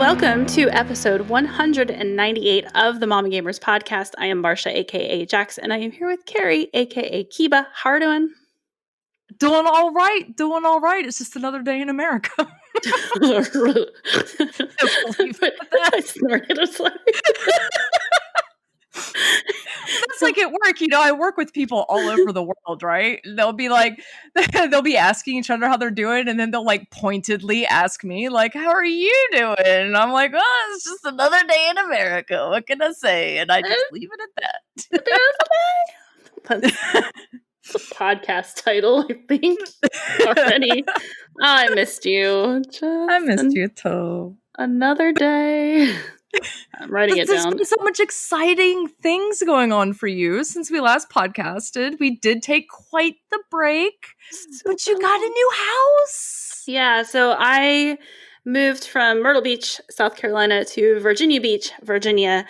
Welcome to episode 198 of the Mama Gamers podcast. I am Marcia, aka Jax, and I am here with Carrie, aka Kiba. How are you doing? Doing all right. It's just another day in America. I snorted. That's like at work, I work with people all over the world, right? They'll be like, they'll be asking each other how they're doing, and then they'll like pointedly ask me, like, how are you doing? And I'm like, oh, it's just another day in America. What can I say? And I just leave it at that. That's the podcast title, I think, already. I missed you. I missed you too. Another day. I'm writing it down. There's been so much exciting things going on for you since we last podcasted. We did take quite the break, but you got a new house. Yeah, so I moved from Myrtle Beach, South Carolina to Virginia Beach, Virginia.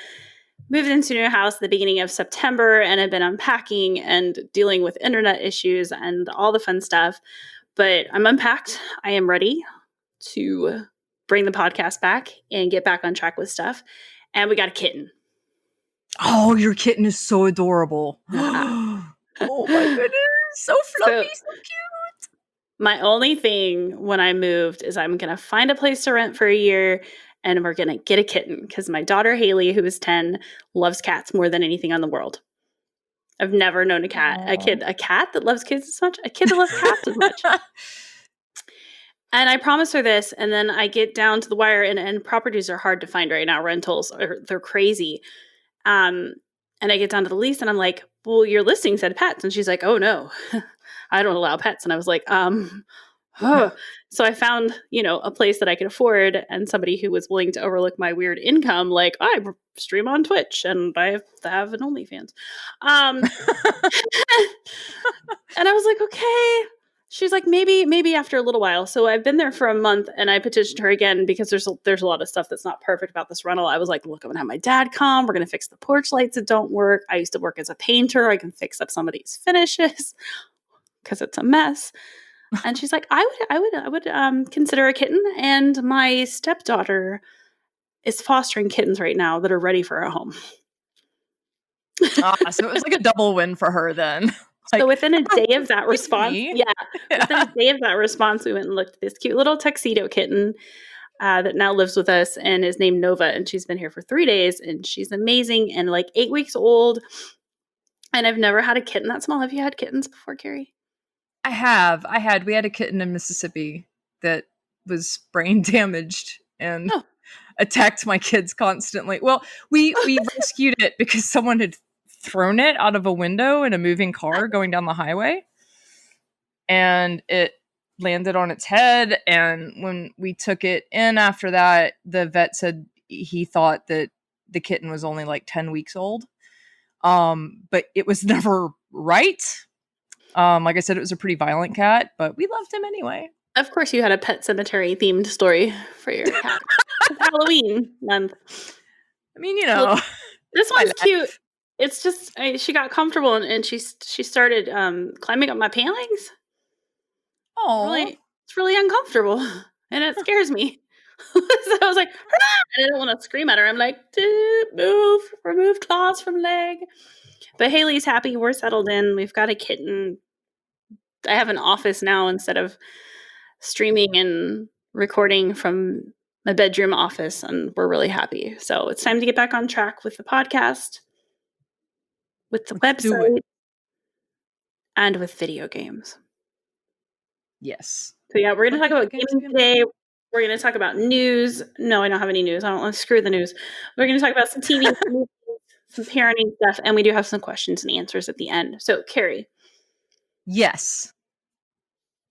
Moved into a new house at the beginning of September, and I've been unpacking and dealing with internet issues and all the fun stuff. But I'm unpacked. I am ready to bring the podcast back and get back on track with stuff. And we got a kitten. Oh, your kitten is so adorable. Oh my goodness. So fluffy, so cute. My only thing when I moved is I'm going to find a place to rent for a year, and we're going to get a kitten because my daughter Haley, who is 10, loves cats more than anything on the world. I've never known a cat that loves kids as much, a kid that loves cats as much. And I promised her this, and then I get down to the wire, and properties are hard to find right now. Rentals they're crazy. And I get down to the lease, and I'm like, well, your listing said pets. And she's like, oh, no, I don't allow pets. And I was like, So I found, a place that I could afford and somebody who was willing to overlook my weird income. Like, I stream on Twitch and I have an OnlyFans. And I was like, okay. She's like, maybe after a little while. So I've been there for a month, and I petitioned her again because there's a lot of stuff that's not perfect about this rental. I was like, look, I'm gonna have my dad come. We're gonna fix the porch lights that don't work. I used to work as a painter. I can fix up some of these finishes because it's a mess. And she's like, I would consider a kitten. And my stepdaughter is fostering kittens right now that are ready for a home. So it was like a double win for her then. So within a day of that response, within a day of that response, we went and looked at this cute little tuxedo kitten that now lives with us and is named Nova. And she's been here for 3 days, and she's amazing and like 8 weeks old. And I've never had a kitten that small. Have you had kittens before, Carrie? We had a kitten in Mississippi that was brain damaged and attacked my kids constantly. Well, we rescued it because someone had thrown it out of a window in a moving car going down the highway, and it landed on its head. And when we took it in after that, the vet said he thought that the kitten was only like 10 weeks old. But it was never right. Like I said, it was a pretty violent cat, but we loved him anyway. Of course, you had a Pet Cemetery themed story for your cat. Halloween month. I mean, Well, this one's cute. It's just she got comfortable and she started climbing up my pant legs. Oh, it's really uncomfortable, and it scares me. So I was like, hurrah! And I don't want to scream at her. I'm like, remove claws from leg. But Haley's happy. We're settled in. We've got a kitten. I have an office now instead of streaming and recording from my bedroom office, and we're really happy. So it's time to get back on track with the podcast, with the website, and with video games. Yes. So yeah, we're going to talk about gaming today. We're going to talk about news. No, I don't have any news. I don't want to screw the news. We're going to talk about some TV, some parenting stuff, and we do have some questions and answers at the end. So, Carrie. Yes.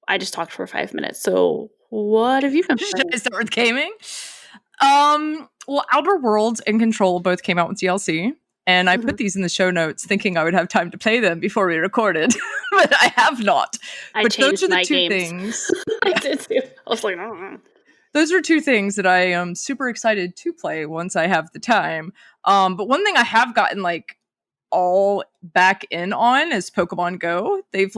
I just talked for 5 minutes. So, what have you been playing? Should I start with gaming? Well, Outer Worlds and Control both came out with DLC, and I put these in the show notes thinking I would have time to play them before we recorded, but I have not. But those are the two things. I did too. I was like, I don't know. Those are two things that I am super excited to play once I have the time. But one thing I have gotten like all back in on is Pokemon Go. They've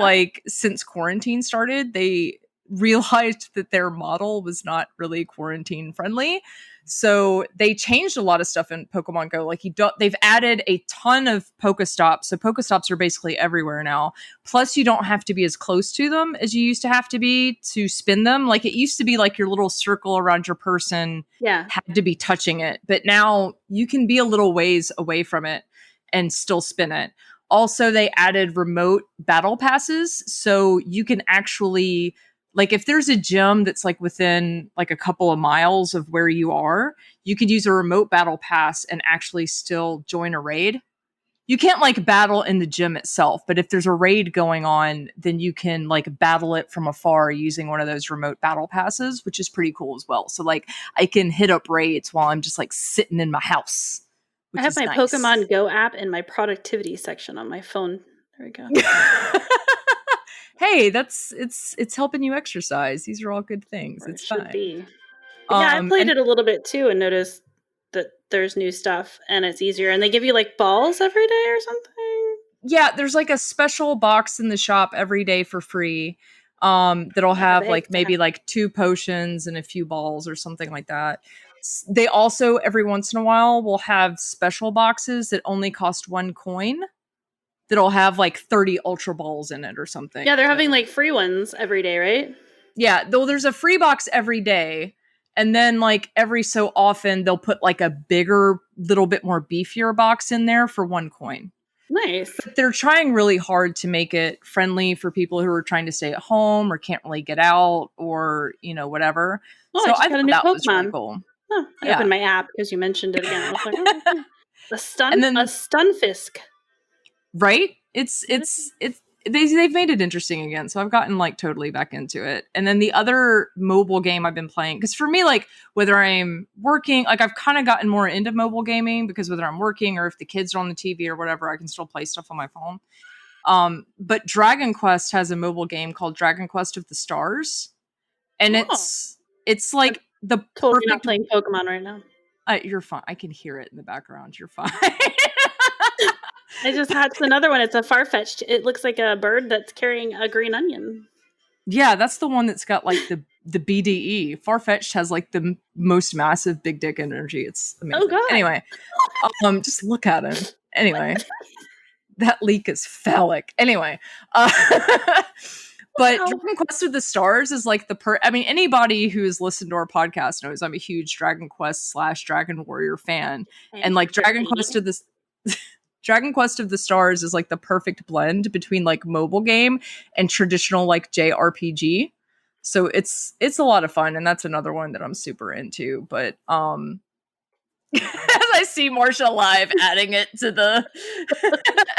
since quarantine started, they realized that their model was not really quarantine friendly. So they changed a lot of stuff in Pokemon Go. Like they've added a ton of Pokestops. So Pokestops are basically everywhere now. Plus, you don't have to be as close to them as you used to have to be to spin them. Like it used to be like your little circle around your person Yeah. had to be touching it, but now you can be a little ways away from it and still spin it. Also, they added remote battle passes, so you can actually, like, if there's a gym that's like within like a couple of miles of where you are, you could use a remote battle pass and actually still join a raid. You can't like battle in the gym itself, but if there's a raid going on, then you can like battle it from afar using one of those remote battle passes, which is pretty cool as well. So like I can hit up raids while I'm just like sitting in my house, I which have is my nice. Pokemon Go app in my productivity section on my phone. There we go. Hey, it's helping you exercise. These are all good things. Or it It's should fine. be. But yeah, I played And it a little bit too and noticed that there's new stuff and it's easier. And they give you like balls every day or something. yeah, there's like a special box in the shop every day for free. That'll Yeah, have they have like to have. maybe like 2 potions and a few balls or something like that. They also every once in a while will have special boxes that only cost 1 coin that'll have like 30 ultra balls in it or something. Yeah, they're having So like free ones every day, right? yeah, though there's a free box every day. And then like every so often they'll put like a bigger, little bit more beefier box in there for 1 coin. Nice. But they're trying really hard to make it friendly for people who are trying to stay at home or can't really get out or, whatever. Oh, I So just I got a thought new that was really Pokemon. cool. Oh, I Yeah. opened my app because you mentioned it again. I was like, oh, okay. And A then Stunfisk. right? It's they've made it interesting again. So I've gotten like totally back into it. And then the other mobile game I've been playing, because for me, like whether I'm working, like I've kind of gotten more into mobile gaming because whether I'm working or if the kids are on the TV or whatever, I can still play stuff on my phone. But Dragon Quest has a mobile game called Dragon Quest of the Stars, and Oh, it's I'm like the totally not perfect. playing Pokemon right now. You're fine. I can hear it in the background. You're fine. I just hatched another one. It's a Farfetch'd. It looks like a bird that's carrying a green onion. Yeah, that's the one that's got like the BDE. Farfetched has like the most massive big dick energy. It's Oh amazing. God. Anyway, just look at him. What? Anyway, that leak is phallic. Anyway, uh, but Wow. Dragon Quest of the Stars is like I mean, anybody who has listened to our podcast knows I'm a huge Dragon Quest / Dragon Warrior fan, and like Dragon Quest of the Stars is like the perfect blend between like mobile game and traditional like JRPG. So it's a lot of fun, and that's another one that I'm super into. But as I see Marcia live adding it to the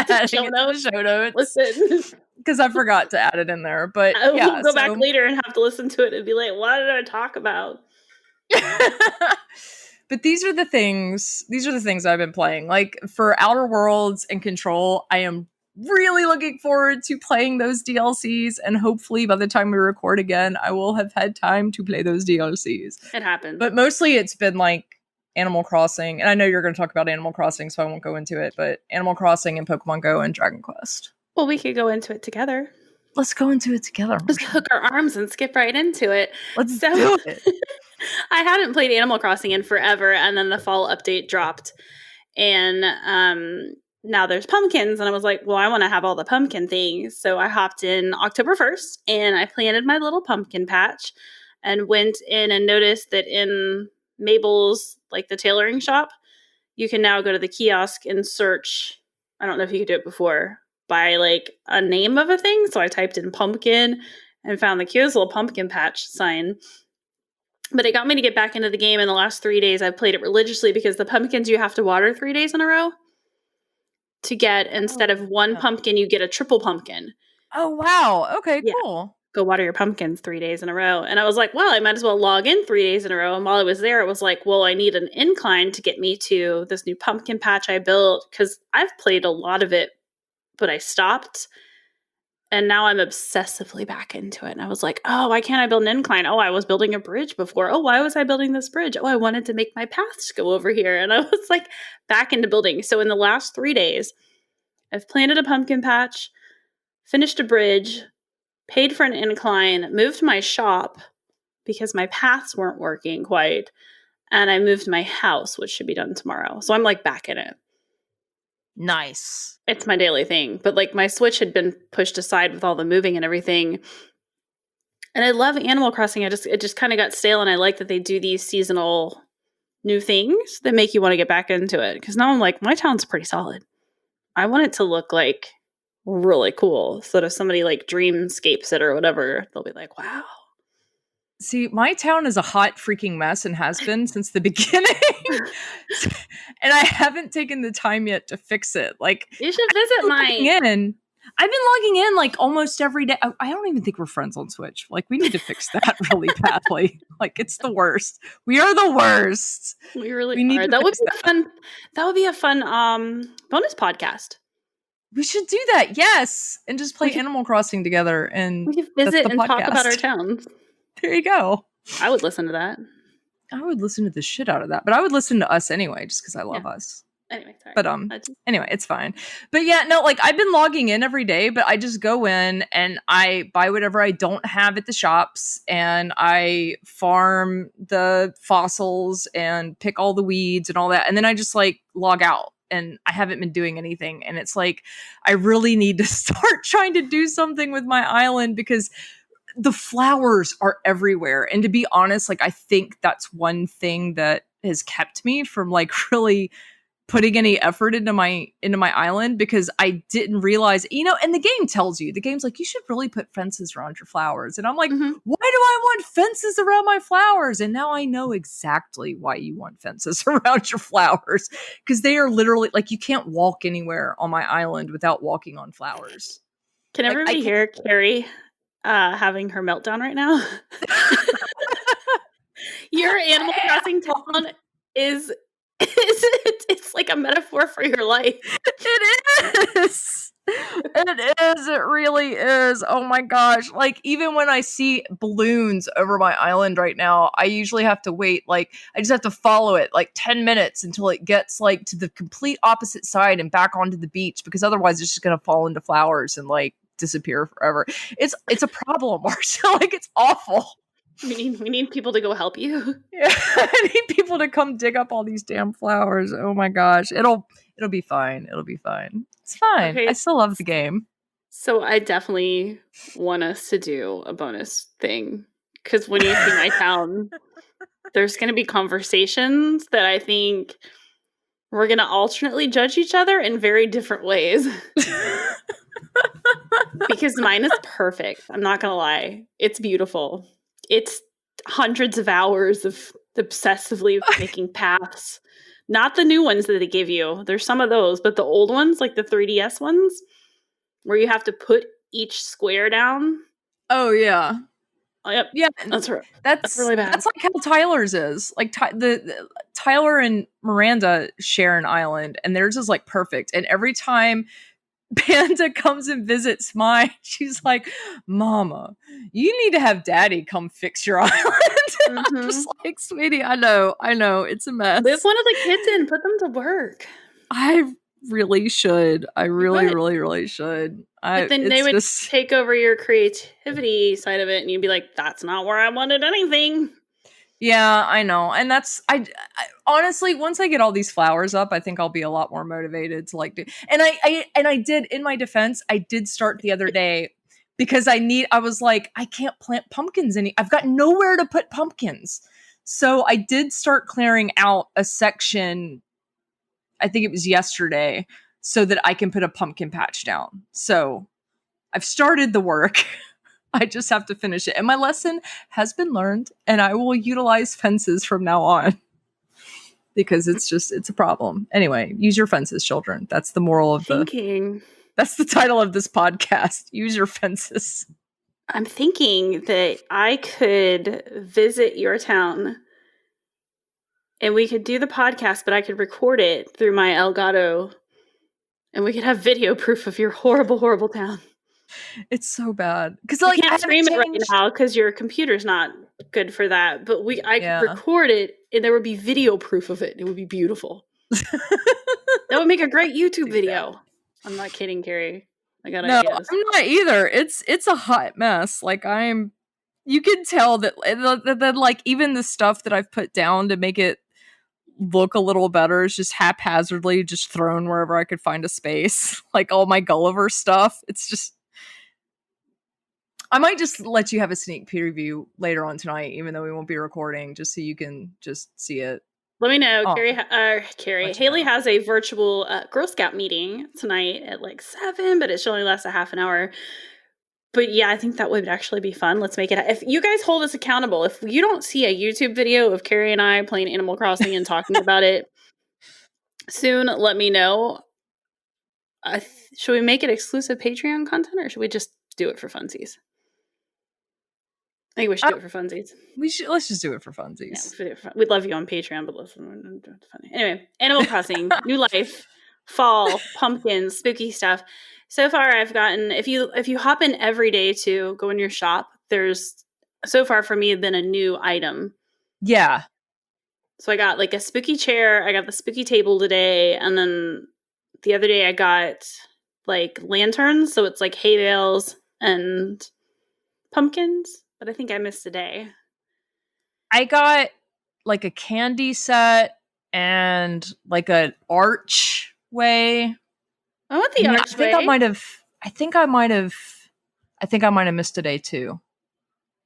adding it to the show notes Listen, because I forgot to add it in there. But I will yeah, go back so later and have to listen to it and be like, what did I talk about? but these are the things I've been playing. Like for Outer Worlds and Control, I am really looking forward to playing those DLCs, and hopefully by the time we record again, I will have had time to play those DLCs. It happens. But mostly it's been like Animal Crossing, and I know you're going to talk about Animal Crossing, so I won't go into it, but Animal Crossing and Pokemon Go and Dragon Quest. Well, we could go into it together. Let's go into it together, Marcia. Let's hook our arms and skip right into it. Let's do it. I hadn't played Animal Crossing in forever, and then the fall update dropped. And now there's pumpkins, and I was like, well, I want to have all the pumpkin things. So I hopped in October 1st, and I planted my little pumpkin patch and went in and noticed that in Mabel's, like the tailoring shop, you can now go to the kiosk and search. I don't know if you could do it before, by like a name of a thing. So I typed in pumpkin and found the cutest little pumpkin patch sign. But it got me to get back into the game. In the last 3 days, I've played it religiously because the pumpkins you have to water 3 days in a row to get. Instead of one pumpkin, you get a triple pumpkin. Oh, wow. Okay, Yeah. cool. Go water your pumpkins 3 days in a row. And I was like, well, I might as well log in 3 days in a row. And while I was there, it was like, well, I need an incline to get me to this new pumpkin patch I built, because I've played a lot of it, but I stopped. And now I'm obsessively back into it. And I was like, oh, why can't I build an incline? Oh, I was building a bridge before. Oh, why was I building this bridge? Oh, I wanted to make my paths go over here. And I was like back into building. So in the last 3 days, I've planted a pumpkin patch, finished a bridge, paid for an incline, moved my shop because my paths weren't working quite. and I moved my house, which should be done tomorrow. So I'm like back in it. Nice. It's my daily thing. But like my Switch had been pushed aside with all the moving and everything. And I love Animal Crossing. It just kind of got stale, and I like that they do these seasonal new things that make you want to get back into it. Because now I'm like, my town's pretty solid. I want it to look like really cool, so that if somebody like dreamscapes it or whatever, they'll be like, wow. See, my town is a hot freaking mess and has been since the beginning. And I haven't taken the time yet to fix it. Like, You should visit mine. I've been logging in like almost every day. I don't even think we're friends on Switch. Like, we need to fix that really badly. Like, it's the worst. We are the worst. We really We need are. to That would fix be that. fun. That would be a fun bonus podcast. We should do that, yes, and just play Animal Crossing together. And We could that's visit the and talk about our podcast. towns. There you go. I would listen to that. I would listen to the shit out of that, but I would listen to us anyway, just because I love us. Anyway, sorry. But anyway, it's fine. But yeah, no, like I've been logging in every day, but I just go in and I buy whatever I don't have at the shops, and I farm the fossils and pick all the weeds and all that, and then I just like log out. And I haven't been doing anything, and it's like I really need to start trying to do something with my island, because the flowers are everywhere. And to be honest, like I think that's one thing that has kept me from like really putting any effort into my island, because I didn't realize, and the game tells you, the game's like, you should really put fences around your flowers. And I'm like, why do I want fences around my flowers? And now I know exactly why you want fences around your flowers, because they are literally like, you can't walk anywhere on my island without walking on flowers. Can Like, everybody hear Carrie having her meltdown right now? Your Animal Crossing town is it's like a metaphor for your life. It is. It is. It really is. Oh my gosh. Like, even when I see balloons over my island right now, I usually have to wait. Like, I just have to follow it like 10 minutes until it gets like to the complete opposite side and back onto the beach, because otherwise it's just going to fall into flowers and like disappear forever. It's a problem, Marcia. Like, it's awful. We need people to go help you. Yeah, I need people to come dig up all these damn flowers. Oh my gosh. It'll be fine. It'll be fine. It's fine. Okay. I still love the game. So I definitely want us to do a bonus thing, because when you see my town, there's going to be conversations that I think we're going to alternately judge each other in very different ways. Because mine is perfect. I'm not going to lie. It's beautiful. It's hundreds of hours of obsessively making paths. Not the new ones that they give you. There's some of those, but the old ones, like the 3DS ones, where you have to put each square down. Oh, yeah. Oh, yep. Yeah. That's That's really bad. That's like how Tyler's is. Like, the Tyler and Miranda share an island, and theirs is like perfect. And every time Panda comes and visits mine, she's like, Mama, you need to have Daddy come fix your island. I'm just like, sweetie, I know, it's a mess. Live one of the kids in, put them to work. I really should. I really should. But then they would take over your creativity side of it, and you'd be like, that's not where I wanted anything. Yeah, I know. And that's, I honestly, once I get all these flowers up, I think I'll be a lot more motivated to like do. And I did, in my defense, I did start the other day, because I was like, I can't plant pumpkins I've got nowhere to put pumpkins. So I did start clearing out a section, I think it was yesterday, so that I can put a pumpkin patch down. So I've started the work. I just have to finish it. And my lesson has been learned, and I will utilize fences from now on, because it's a problem. Anyway, use your fences, children. That's the moral of that's the title of this podcast. Use your fences. I'm thinking that I could visit your town and we could do the podcast, but I could record it through my Elgato, and we could have video proof of your horrible, horrible town. It's so bad. Because I can't stream it right now because your computer's not good for that. But I could record it, and there would be video proof of it. It would be beautiful. That would make a great YouTube video. I'm not kidding, Carrie. I got ideas. I'm not either. It's a hot mess. Like, I'm you can tell that like even the stuff that I've put down to make it look a little better is just haphazardly just thrown wherever I could find a space. Like all my Gulliver stuff. It's just I might just let you have a sneak preview later on tonight, even though we won't be recording, just so you can just see it. Let me know. Oh, Haley has a virtual Girl Scout meeting tonight at like 7, but it should only last a half an hour. But yeah, I think that would actually be fun. Let's make it. If you guys hold us accountable, if you don't see a YouTube video of Carrie and I playing Animal Crossing and talking about it soon, let me know. Should we make it exclusive Patreon content, or should we just do it for funsies? I think we should do it for funsies. Let's just do it for funsies. Yeah, we'd love you on Patreon, but listen, it's funny. Anyway, Animal Crossing, new life, fall, pumpkins, spooky stuff. So far, I've gotten if you hop in every day to go in your shop, there's so far for me been a new item. Yeah. So I got like a spooky chair, I got the spooky table today, and then the other day I got like lanterns, so it's like hay bales and pumpkins, but I think I missed a day. I got like a candy set and like an archway. I want the archway. I think I might have missed a day too.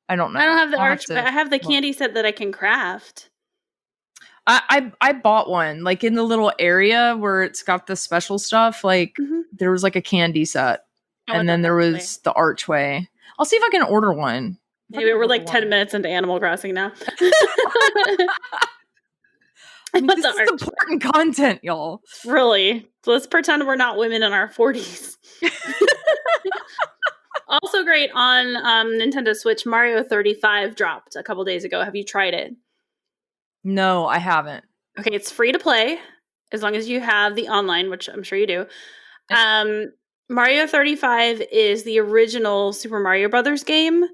I don't know. I don't have the archway. I have the candy set that I can craft. I bought one like in the little area where it's got the special stuff. Like there was like a candy set, and then there was the archway. I'll see if I can order one. Maybe we're like 10 minutes into Animal Crossing now. I mean, this is important content, y'all. Really. So let's pretend we're not women in our 40s. Also great on Nintendo Switch, Mario 35 dropped a couple days ago. Have you tried it? No, I haven't. Okay, it's free to play as long as you have the online, which I'm sure you do. Mario 35 is the original Super Mario Brothers game,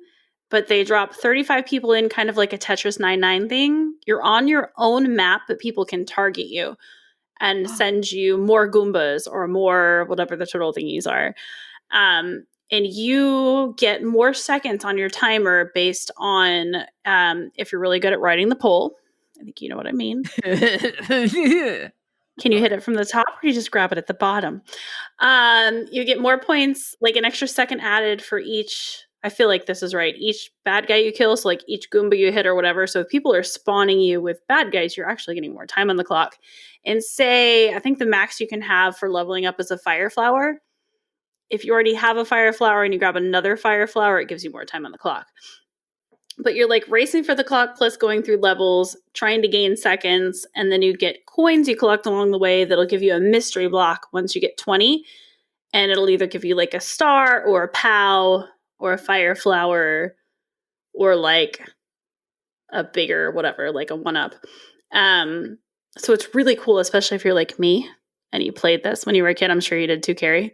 but they drop 35 people in kind of like a Tetris 99 thing. You're on your own map, but people can target you and send you more Goombas or more whatever the turtle thingies are. And you get more seconds on your timer based on if you're really good at riding the pole. I think you know what I mean. Can you hit it from the top, or you just grab it at the bottom? You get more points, like an extra second added for each. I feel like this is right. Each bad guy you kill, so like each Goomba you hit or whatever. So if people are spawning you with bad guys, you're actually getting more time on the clock. And say, I think the max you can have for leveling up is a fire flower. If you already have a fire flower and you grab another fire flower, it gives you more time on the clock. But you're like racing for the clock plus going through levels, trying to gain seconds, and then you get coins you collect along the way that'll give you a mystery block once you get 20. And it'll either give you like a star or a POW or a fire flower or like a bigger whatever, like a 1-up. So it's really cool, especially if you're like me and you played this when you were a kid. I'm sure you did too, Carrie.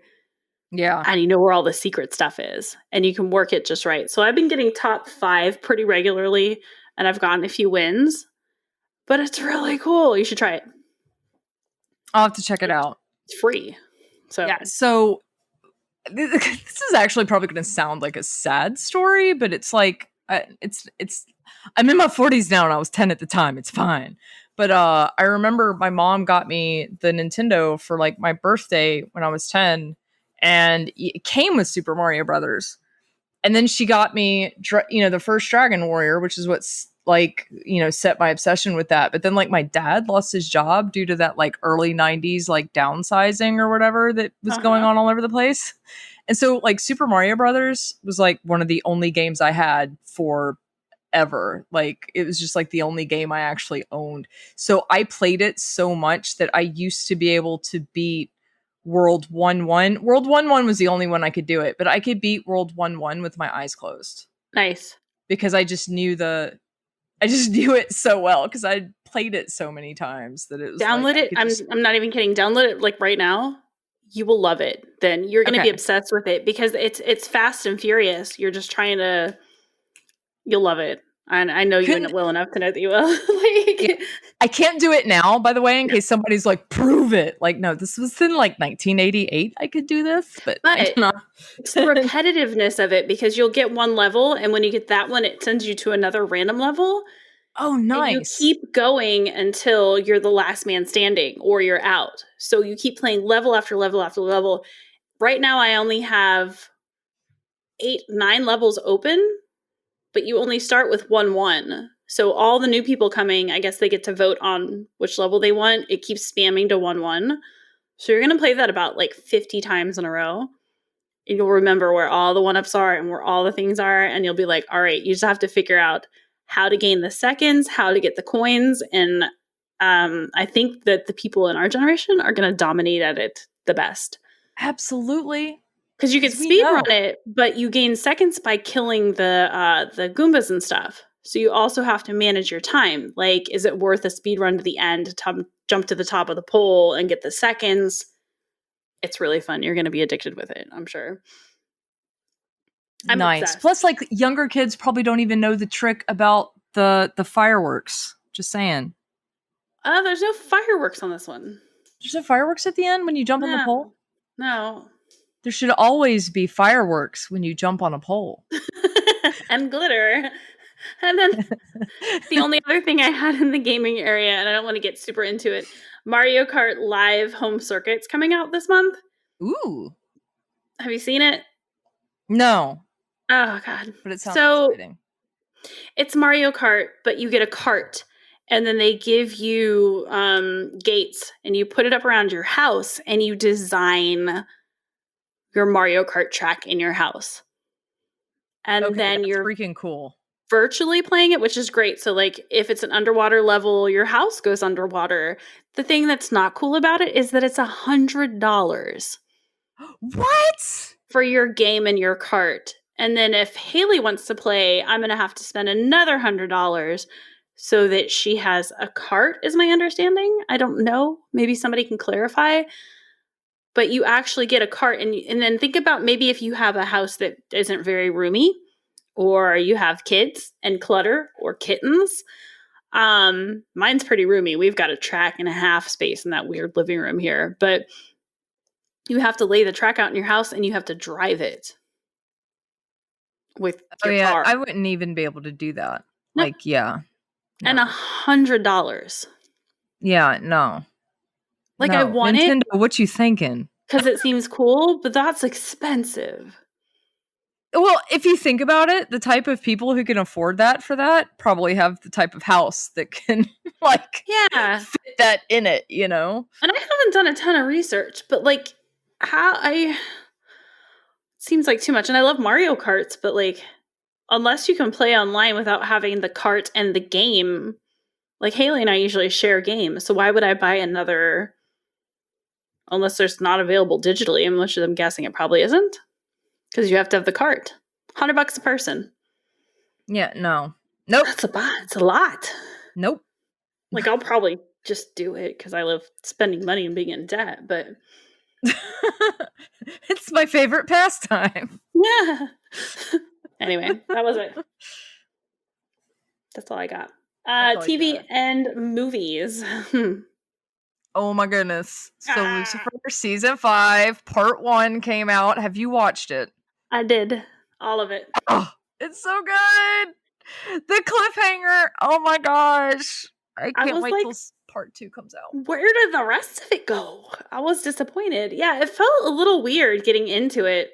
Yeah. And you know where all the secret stuff is. And you can work it just right. So I've been getting top 5 pretty regularly. And I've gotten a few wins. But it's really cool. You should try it. I'll have to check it out. It's free. So yeah. So this is actually probably going to sound like a sad story. But it's like, it's I'm in my 40s now and I was 10 at the time. It's fine. But I remember my mom got me the Nintendo for like my birthday when I was 10. And it came with Super Mario Brothers. And then she got me, the first Dragon Warrior, which is what's like, set my obsession with that. But then like my dad lost his job due to that like early 90s, like downsizing or whatever that was going on all over the place. And so like Super Mario Brothers was like one of the only games I had for ever. Like it was just like the only game I actually owned. So I played it so much that I used to be able to beat World 1-1. World 1-1 was the only one I could do it, but I could beat World 1-1 with my eyes closed. Nice. Because I just knew it so well because I played it so many times that it was download it. I'm not even kidding. Download it like right now. You will love it. Then you're going to be obsessed with it because it's fast and furious. You're just trying to. You'll love it. I know you Couldn't well enough to know that you will. Like, I can't do it now, by the way, in case somebody's like, prove it. Like, no, this was in like 1988. I could do this, but I but cannot. it's the repetitiveness of it because you'll get one level, and when you get that one, it sends you to another random level, Oh, and you nice. keep going until you're the last man standing or you're out. So you keep playing level after level after level. Right now, I only have 9 levels open, but you only start with 1-1. So all the new people coming, I guess they get to vote on which level they want. It keeps spamming to 1-1. So you're going to play that about like 50 times in a row. And you'll remember where all the 1-ups are and where all the things are. And you'll be like, all right, you just have to figure out how to gain the seconds, how to get the coins. And I think that the people in our generation are going to dominate at it the best. Absolutely. Because you could We speed know. run it, but you gain seconds by killing the Goombas and stuff. So you also have to manage your time. Like, is it worth a speed run to the end to jump to the top of the pole and get the seconds? It's really fun. You're going to be addicted with it, I'm sure. I'm Nice. obsessed. Plus, like younger kids probably don't even know the trick about the fireworks. Just saying. There's no fireworks on this one. There's no fireworks at the end when you jump on the No, pole? no. There should always be fireworks when you jump on a pole. And glitter. And then the only other thing I had in the gaming area, and I don't want to get super into it, Mario Kart Live Home Circuit's coming out this month. Ooh. Have you seen it? No, Oh, God. but it sounds So exciting. it's Mario Kart, but you get a cart. And then they give you gates, and you put it up around your house, and you design your Mario Kart track in your house. And Okay, then that's you're freaking cool. virtually playing it, which is great. So, like, if it's an underwater level, your house goes underwater. The thing that's not cool about it is that it's $100 What? for your game and your cart. And then if Haley wants to play, I'm going to have to spend another $100 so that she has a cart, is my understanding. I don't know. Maybe somebody can clarify. But you actually get a cart. And then think about maybe if you have a house that isn't very roomy, or you have kids and clutter or kittens. Mine's pretty roomy. We've got a track and a half space in that weird living room here. But you have to lay the track out in your house and you have to drive it with Oh your yeah, car. I wouldn't even be able to do that. No. Like, yeah. And No. $100. Yeah, no. Like, I No. want it Nintendo, what you thinking? because it seems cool, but that's expensive. Well, if you think about it, the type of people who can afford that for that probably have the type of house that can like Yeah. fit that in it, you know? And I haven't done a ton of research, but like, how I seems like too much. And I love Mario Karts, but like, unless you can play online without having the cart and the game, like Haley and I usually share games. So why would I buy another unless there's not available digitally, which I'm guessing it probably isn't? Because you have to have the cart. $100 a person. Yeah, no. Nope. It's a lot. Nope. Like, I'll probably just do it because I love spending money and being in debt, but It's my favorite pastime. yeah. Anyway, that was it. That's all I got. That's all you TV got. and movies. Oh my goodness. So Ah, Lucifer season 5, part 1 came out. Have you watched it? I did all of it. Oh, it's so good. The cliffhanger. Oh my gosh. I I can't was wait like, till part 2 comes out. where did the rest of it go? I was disappointed. Yeah, it felt a little weird getting into it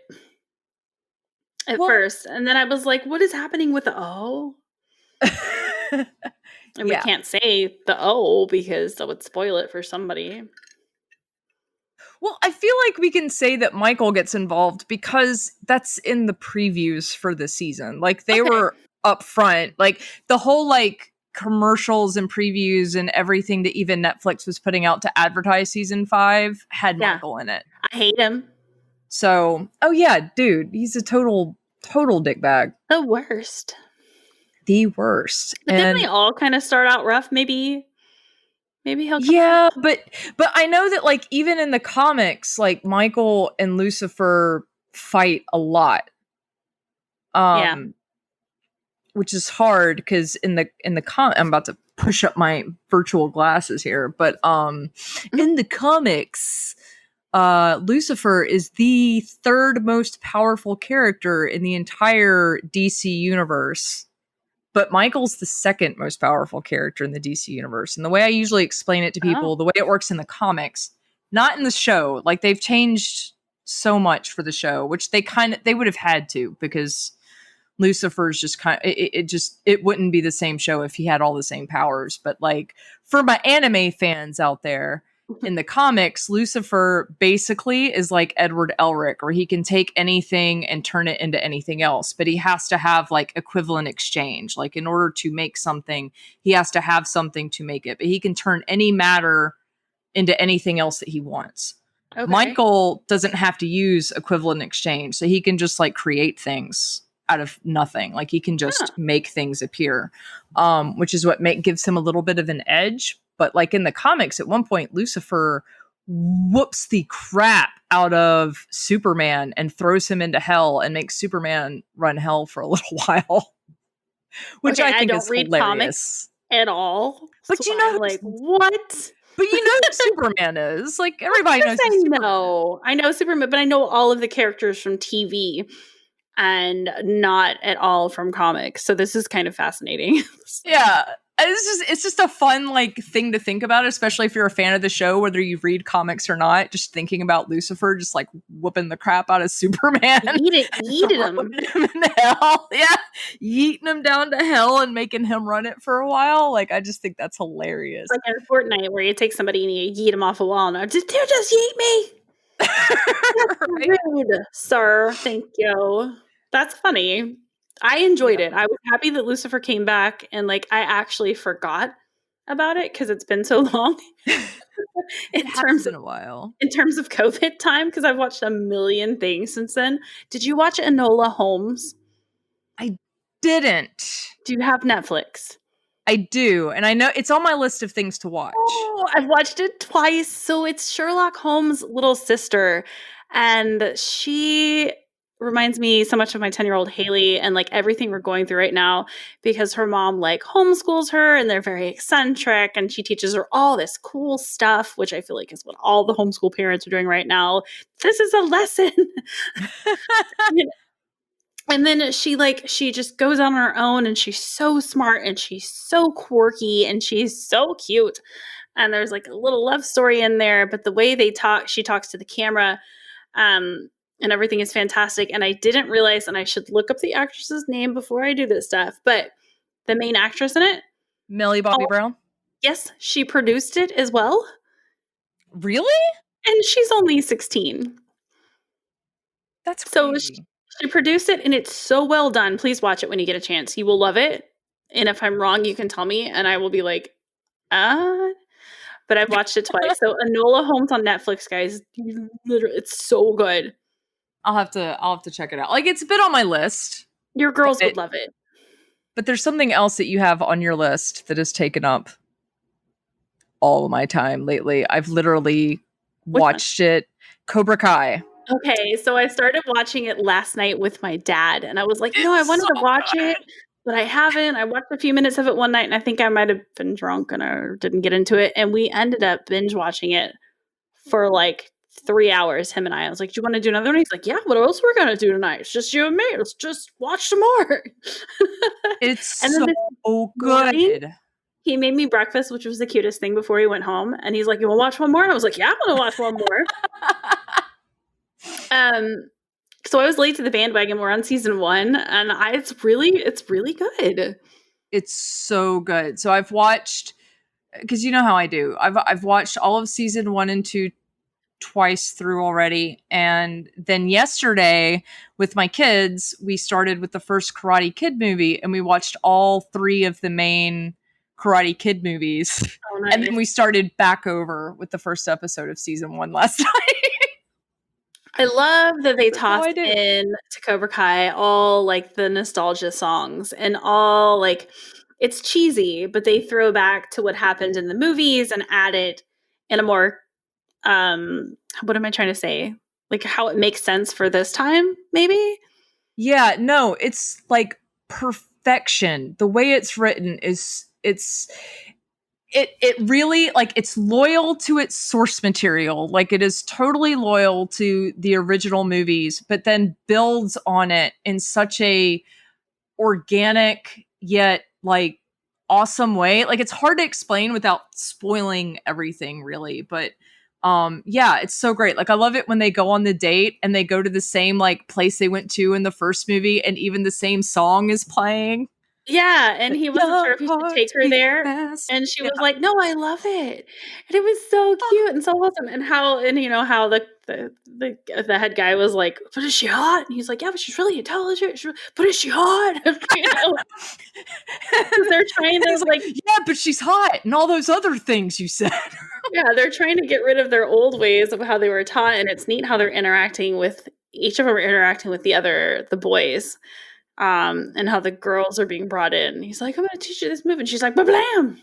at Well, first. And then I was like, what is happening with the O? And we yeah. can't say the O because that would spoil it for somebody. Well, I feel like we can say that Michael gets involved because that's in the previews for the season. Like they Okay. were up front. Like the whole like commercials and previews and everything that even Netflix was putting out to advertise season 5 had Yeah. Michael in it. I hate him. So, oh yeah, dude, he's a total dickbag. The worst. The worst. But didn't they all kind of start out rough? Maybe he'll come Yeah, back. but I know that like even in the comics, like Michael and Lucifer fight a lot. Yeah. which is hard because in the I'm about to push up my virtual glasses here, but in the comics, Lucifer is the third most powerful character in the entire DC universe. But Michael's the second most powerful character in the DC universe. And the way I usually explain it to people, the way it works in the comics, not in the show, like they've changed so much for the show, which they would have had to, because Lucifer's just it wouldn't be the same show if he had all the same powers. But like for my anime fans out there, in the comics, Lucifer basically is like Edward Elric, where he can take anything and turn it into anything else, but he has to have like equivalent exchange. Like in order to make something, he has to have something to make it, but he can turn any matter into anything else that he wants. Okay. Michael doesn't have to use equivalent exchange, so he can just like create things out of nothing. Like he can just make things appear, which is what gives him a little bit of an edge. But like in the comics, at one point, Lucifer whoops the crap out of Superman and throws him into hell and makes Superman run hell for a little while, which I think is hilarious. Comics at all, but so you know, like what? But you know who Superman is. Like everybody knows. I know Superman, but I know all of the characters from TV and not at all from comics. So this is kind of fascinating. Yeah. It's just a fun like thing to think about, especially if you're a fan of the show, whether you read comics or not. Just thinking about Lucifer just like whooping the crap out of Superman, yeeting him in hell, yeeting him down to hell and making him run it for a while. Like I just think that's hilarious. Like in Fortnite, where you take somebody and you yeet him off a wall, and just yeet me. That's right. Rude, sir. Thank you. That's funny. I enjoyed it. I was happy that Lucifer came back, and like I actually forgot about it because it's been so long. in terms of COVID time, because I've watched a million things since then. Did you watch Enola Holmes? I didn't. Do you have Netflix? I do, and I know it's on my list of things to watch. Oh, I've watched it twice. So it's Sherlock Holmes' little sister, and she reminds me so much of my 10-year-old Haley and like everything we're going through right now, because her mom like homeschools her and they're very eccentric, and she teaches her all this cool stuff, which I feel like is what all the homeschool parents are doing right now. This is a lesson. And then she just goes on her own, and she's so smart and she's so quirky and she's so cute. And there's like a little love story in there, but the way she talks to the camera, and everything is fantastic. And I didn't realize, and I should look up the actress's name before I do this stuff, but the main actress in it, Millie Bobby Brown. Yes, she produced it as well. Really? And she's only 16. That's crazy. So she produced it, and it's so well done. Please watch it when you get a chance. You will love it. And if I'm wrong, you can tell me, and I will be like, but I've watched it twice. So Enola Holmes on Netflix, guys. Literally, it's so good. I'll have to check it out. Like it's been on my list. Your girls would love it. But there's something else that you have on your list that has taken up all of my time lately. I've literally watched it. Cobra Kai. Okay, so I started watching it last night with my dad, and I was like, I wanted to watch it, but I haven't. I watched a few minutes of it one night, and I think I might have been drunk and I didn't get into it. And we ended up binge watching it for like 3 hours, him and I. I was like, do you want to do another one? He's like, yeah, what else we're going to do tonight? It's just you and me. Let's just watch some more. It's and so good. Morning, he made me breakfast, which was the cutest thing, before he went home. And he's like, you want to watch one more? And I was like, yeah, I want to watch one more. So I was late to the bandwagon. We're on season 1, and it's really good. It's so good. So I've watched, because you know how I do. I've watched all of season 1 and 2 twice through already, and then yesterday with my kids, we started with the first Karate Kid movie, and we watched all 3 of the main Karate Kid movies. Oh, nice. And then we started back over with the first episode of season 1 last night. I love that they tossed in to Cobra Kai all like the nostalgia songs, and all like it's cheesy, but they throw back to what happened in the movies and add it in a more what am I trying to say? Like how it makes sense for this time, maybe? Yeah, no, it's like perfection. The way it's written is it really, like, it's loyal to its source material. Like, it is totally loyal to the original movies, but then builds on it in such a organic yet like awesome way. Like, it's hard to explain without spoiling everything, really. But yeah, it's so great. Like, I love it when they go on the date and they go to the same like place they went to in the first movie, and even the same song is playing. Yeah, and he wasn't sure Your if he should take hearts her beat there, fast. and she Yeah. was like, "No, I love it." And it was so Oh, cute and so awesome, and how, and you know, how the head guy was like, "But is she hot?" And he's like, "Yeah, but she's really intelligent. But is she hot?" You know, because they're trying and to, he's like, like, yeah, but she's hot and all those other things you said. yeah, they're trying to get rid of their old ways of how they were taught, and it's neat how they're interacting with each of them are interacting with the boys, and how the girls are being brought in. He's like, "I'm gonna teach you this move," and she's like, "Ba-blam!"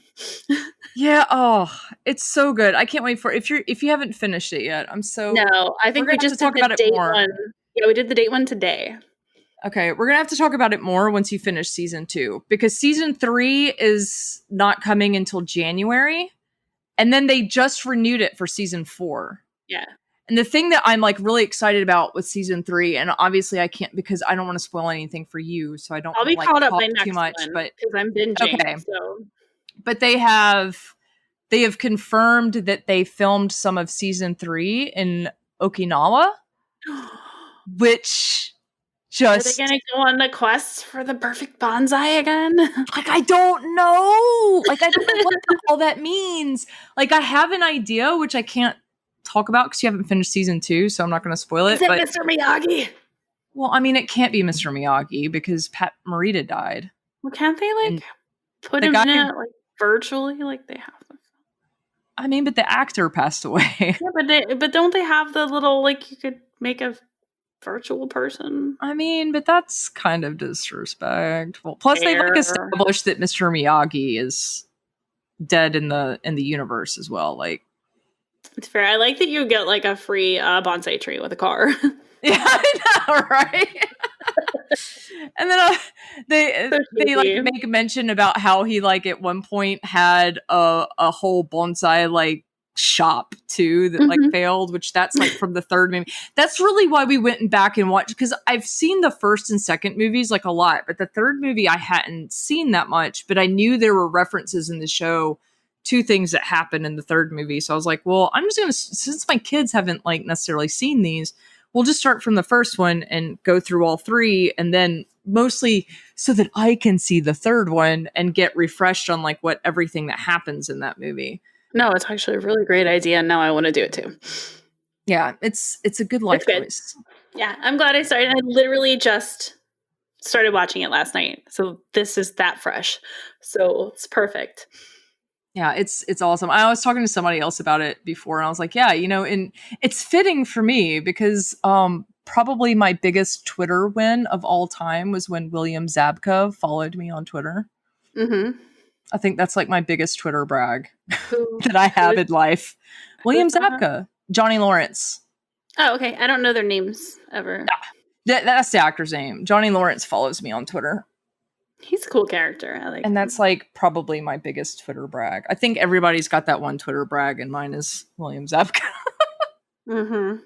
Yeah, oh, it's so good. I can't wait for if you haven't finished it yet. No, I We're think gonna we have to just did talk the about it date more. one. Yeah, we did the date one today. Okay, we're gonna have to talk about it more once you finish season 2, because season 3 is not coming until January, and then they just renewed it for season 4. Yeah. And the thing that I'm like really excited about with season 3, and obviously I can't because I don't want to spoil anything for you, so I don't I'll want to be like caught up by talk too next much, one but because I'm binging, okay. so But they have confirmed that they filmed some of season 3 in Okinawa, which are they just gonna go on the quest for the perfect bonsai again? like, I don't know. Like, I don't know what all that means. Like, I have an idea, which I can't talk about because you haven't finished season 2, so I'm not going to spoil Is it. it But Mr. Miyagi? well, I mean, it can't be Mr. Miyagi because Pat Morita died, Well, can't they, and like, put the him guy. in it, like, virtually like they have to? I mean, but the actor passed away. Yeah, but don't they have the little, like, you could make a virtual person? I mean, but that's kind of disrespectful. Plus, they've like Fair. established that Mr. Miyagi is dead in the universe as well. Like, It's fair. I like that you get, like, a free, bonsai tree with a car. yeah, I know, right? And then So they like cheesy. make mention about how he like at one point had a whole bonsai like shop too that like Mhm. failed, which that's like from the third movie. That's really why we went and back and watched, because I've seen the first and second movies like a lot, but the third movie I hadn't seen that much, but I knew there were references in the show to things that happened in the third movie. So I was like, well, I'm just gonna, since my kids haven't like necessarily seen these, we'll just start from the first one and go through all three, and then mostly so that I can see the third one and get refreshed on like what everything that happens in that movie. No, it's actually a really great idea, and now I wanna do it too. Yeah, it's a good It's life good. choice. Yeah, I'm glad I started. I literally just started watching it last night, so this is that fresh. So it's perfect. Yeah, it's awesome. I was talking to somebody else about it before, and I was like, yeah, and it's fitting for me because probably my biggest Twitter win of all time was when William Zabka followed me on Twitter. Mhm. I think that's like my biggest Twitter brag Who that I who have is in life. who's William that? Zabka, Johnny Lawrence. Oh, okay. I don't know their names ever. That's the actor's name. Johnny Lawrence follows me on Twitter. He's a cool character. I like And him. that's like probably my biggest Twitter brag. I think everybody's got that one Twitter brag, and mine is William Zabka. Mhm.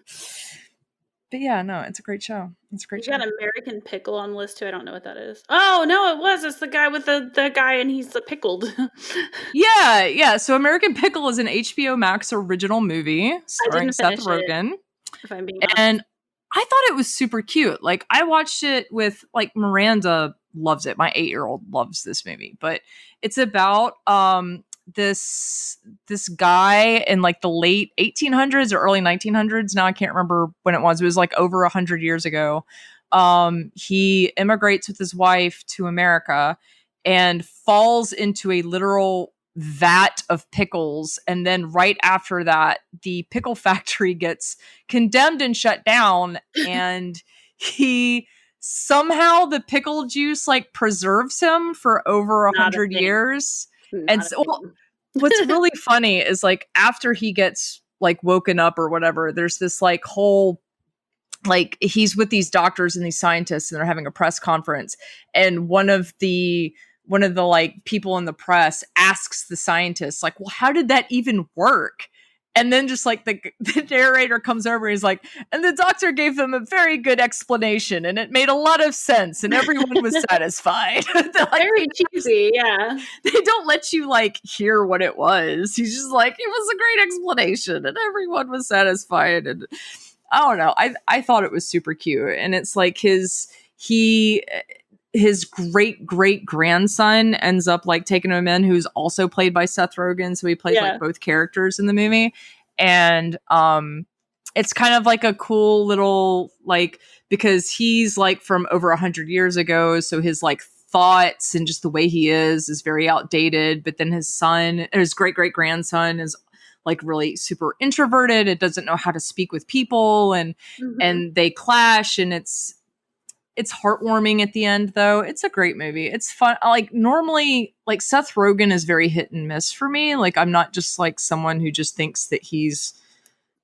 But yeah, no, it's a great show. It's a great You show. got American Pickle on the list too. I don't know what that is. Oh no, it was. It's the guy with the guy, and he's the pickled. Yeah, yeah. So American Pickle is an HBO Max original movie I starring didn't Seth finish it, Rogen. if I'm being honest. And I thought it was super cute. Like, I watched it with like Miranda loves it. My 8-year-old loves this movie. But it's about this guy in like the late 1800s or early 1900s. Now I can't remember when it was. It was like over 100 years ago. He immigrates with his wife to America and falls into a literal vat of pickles, and then right after that the pickle factory gets condemned and shut down, and he somehow the pickle juice like preserves him for over a Not a hundred thing. years. And Not a so, well, what's thing. really funny is like after he gets like woken up or whatever, there's this like whole like he's with these doctors and these scientists and they're having a press conference, and one of the like people in the press asks the scientists like, well, how did that even work? And then just like the narrator comes over and he's like, and the doctor gave them a very good explanation and it made a lot of sense and everyone was satisfied. Like, very cheesy, yeah. they don't let you like hear what it was. He's just like, it was a great explanation and everyone was satisfied. And I don't know. I thought it was super cute. And it's like his great great grandson ends up like taking him in, who's also played by Seth Rogen. So he plays like both characters in the movie. And it's kind of like a cool little like, because he's like from over 100 years ago. So his like thoughts and just the way he is very outdated. But then his great great grandson is like really super introverted. It doesn't know how to speak with people, and they clash, and it's heartwarming at the end, though. It's a great movie. It's fun. Like normally, like Seth Rogen is very hit and miss for me. Like I'm not just like someone who just thinks that he's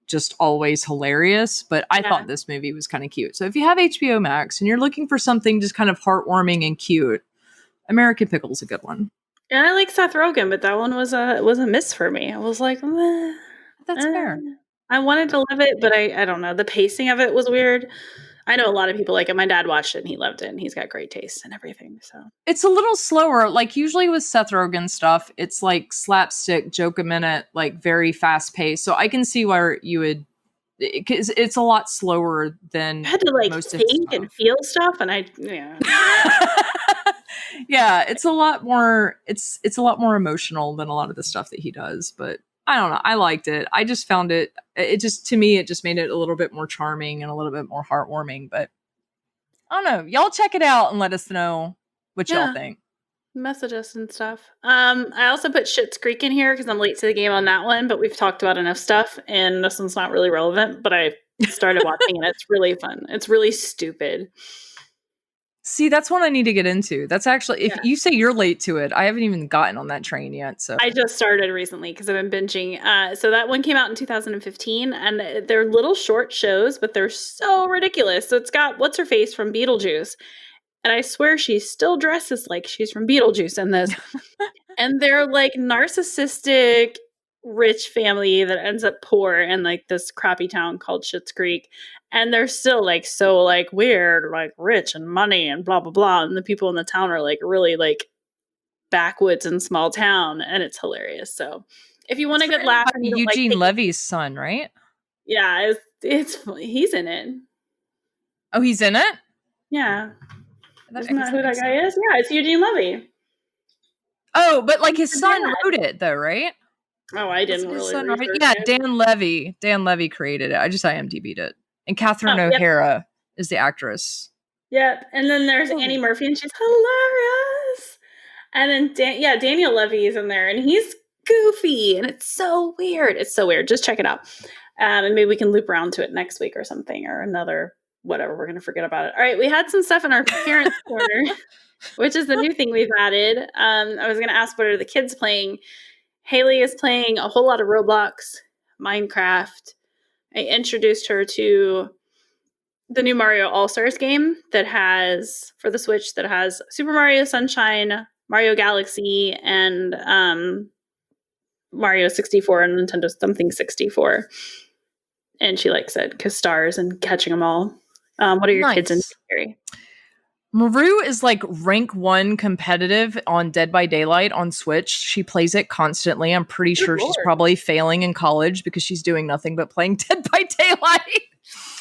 just always hilarious, but I thought this movie was kind of cute. So if you have HBO Max and you're looking for something just kind of heartwarming and cute, American Pickle's a good one. And I like Seth Rogen, but that one was a miss for me. I was like, that's fair. I wanted to love it, but I don't know. The pacing of it was weird. I know a lot of people like it. My dad watched it and he loved it, and he's got great taste and everything. So it's a little slower. Like usually with Seth Rogen stuff, it's like slapstick, joke a minute, like very fast paced. So I can see where you would, because it's a lot slower than I had to like most think and feel stuff, and yeah, it's a lot more. It's a lot more emotional than a lot of the stuff that he does. But I don't know. I liked it. I just found it. It just, to me, it just made it a little bit more charming and a little bit more heartwarming. But I don't know. Y'all check it out and let us know what y'all think. Message us and stuff. I also put Schitt's Creek in here because I'm late to the game on that one, but we've talked about enough stuff, and this one's not really relevant. But I started watching it. It's really fun. It's really stupid. See, that's one I need to get into. That's actually, if you say you're late to it, I haven't even gotten on that train yet. So I just started recently because I've been binging. So that one came out in 2015, and they're little short shows, but they're so ridiculous. So it's got what's her face from Beetlejuice, and I swear she still dresses like she's from Beetlejuice in this. And they're like narcissistic rich family that ends up poor in like this crappy town called Schitt's Creek. And they're still like so like weird, like rich and money and blah blah blah. And the people in the town are like really like backwoods and small town, and it's hilarious. So if you want a good laugh, and Eugene Levy's son, right? Yeah, it's he's in it. Oh, he's in it? Yeah. Isn't that who that guy is? Yeah, it's Eugene Levy. Oh, but like his son wrote it though, right? Oh, I didn't really research it. Yeah, Dan Levy created it. I just IMDb'd it. And Catherine O'Hara is the actress. Yep. And then there's Annie Murphy, and she's hilarious. And then Daniel Levy is in there, and he's goofy, and it's so weird. It's so weird. Just check it out. And maybe we can loop around to it next week or something, or another whatever. We're going to forget about it. All right. We had some stuff in our parents' corner, which is the new thing we've added. I was going to ask, what are the kids playing? Haley is playing a whole lot of Roblox, Minecraft. I introduced her to the new Mario All-Stars game that has, for the Switch, that has Super Mario Sunshine, Mario Galaxy, and Mario 64 and Nintendo something 64. And she likes it because stars and catching them all. What are your kids into, Carrie? Maru is like rank 1 competitive on Dead by Daylight on Switch. She plays it constantly. I'm pretty sure she's probably failing in college because she's doing nothing but playing Dead by Daylight.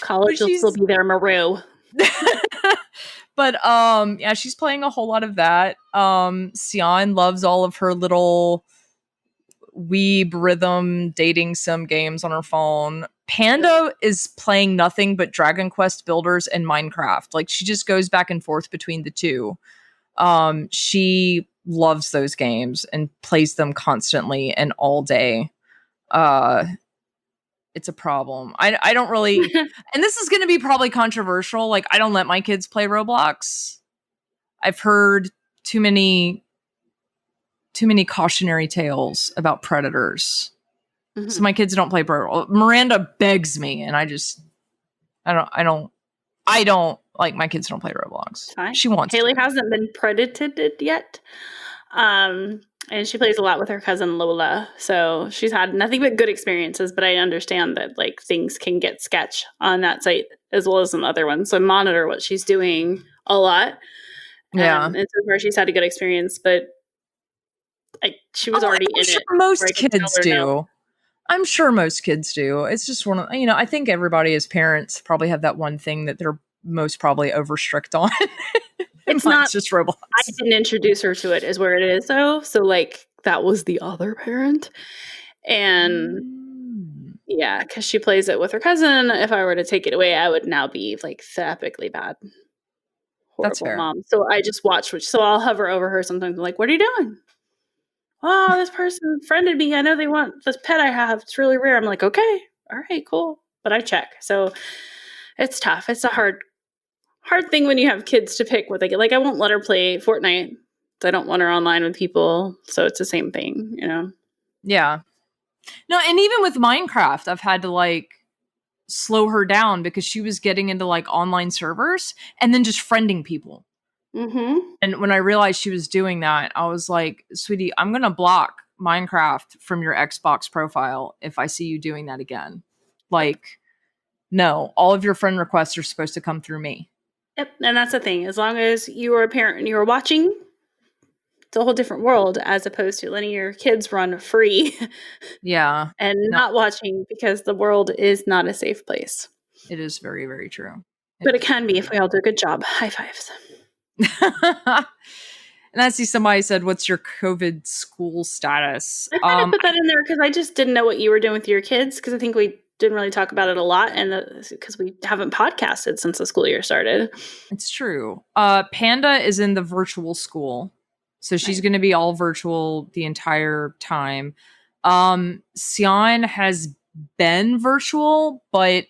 College will still be there, Maru. But yeah, she's playing a whole lot of that. Sion loves all of her little weeb rhythm dating sim games on her phone. Panda is playing nothing but Dragon Quest Builders and Minecraft. Like she just goes back and forth between the two. She loves those games and plays them constantly and all day. It's a problem. I don't really, and this is going to be probably controversial. Like I don't let my kids play Roblox. I've heard too many cautionary tales about predators. Mm-hmm. So my kids don't play Miranda begs me, and I I don't like my kids don't play Roblox. It's fine. She wants Haley to. hasn't been predated yet. And she plays a lot with her cousin Lola. So she's had nothing but good experiences, but I understand that like things can get sketch on that site as well as on other ones. So I monitor what she's doing a lot. Yeah. And so far she's had a good experience, but she was Oh, already I'm in sure it where I most could tell kids her no. do. I'm sure most kids do. It's just one of, I think everybody as parents probably have that one thing that they're most probably over strict on. And It's not mine's just I Roblox. didn't introduce her to it is where it is though. So like that was the other parent. And Mm, yeah, because she plays it with her cousin. If I were to take it away, I would now be like the epically bad, that's horrible fair. mom. So I just watch, so I'll hover over her sometimes. I'm like, what are you doing? Oh, this person friended me. I know they want this pet I have. It's really rare. I'm like, okay, all right, cool. But I check. So it's tough. It's a hard thing when you have kids to pick what they get. Like, I won't let her play Fortnite. I don't want her online with people. So it's the same thing, you know? Yeah. No, and even with Minecraft, I've had to like slow her down because she was getting into like online servers and then just friending people. Mm-hmm. And when I realized she was doing that, I was like, sweetie, I'm going to block Minecraft from your Xbox profile if I see you doing that again. Yep. Like, no, all of your friend requests are supposed to come through me. Yep. And that's the thing. As long as you are a parent and you are watching, it's a whole different world as opposed to letting your kids run free Yeah. and No, not watching because the world is not a safe place. it is very, very true. It But it is can be very if we all do a good job. High fives. true. And I see somebody said, "What's your COVID school status?" I kind of put that in there because I just didn't know what you were doing with your kids because I think we didn't really talk about it a lot and because we haven't podcasted since the school year started. It's true. Panda is in the virtual school, so she's Nice. going to be all virtual the entire time. Sion has been virtual, but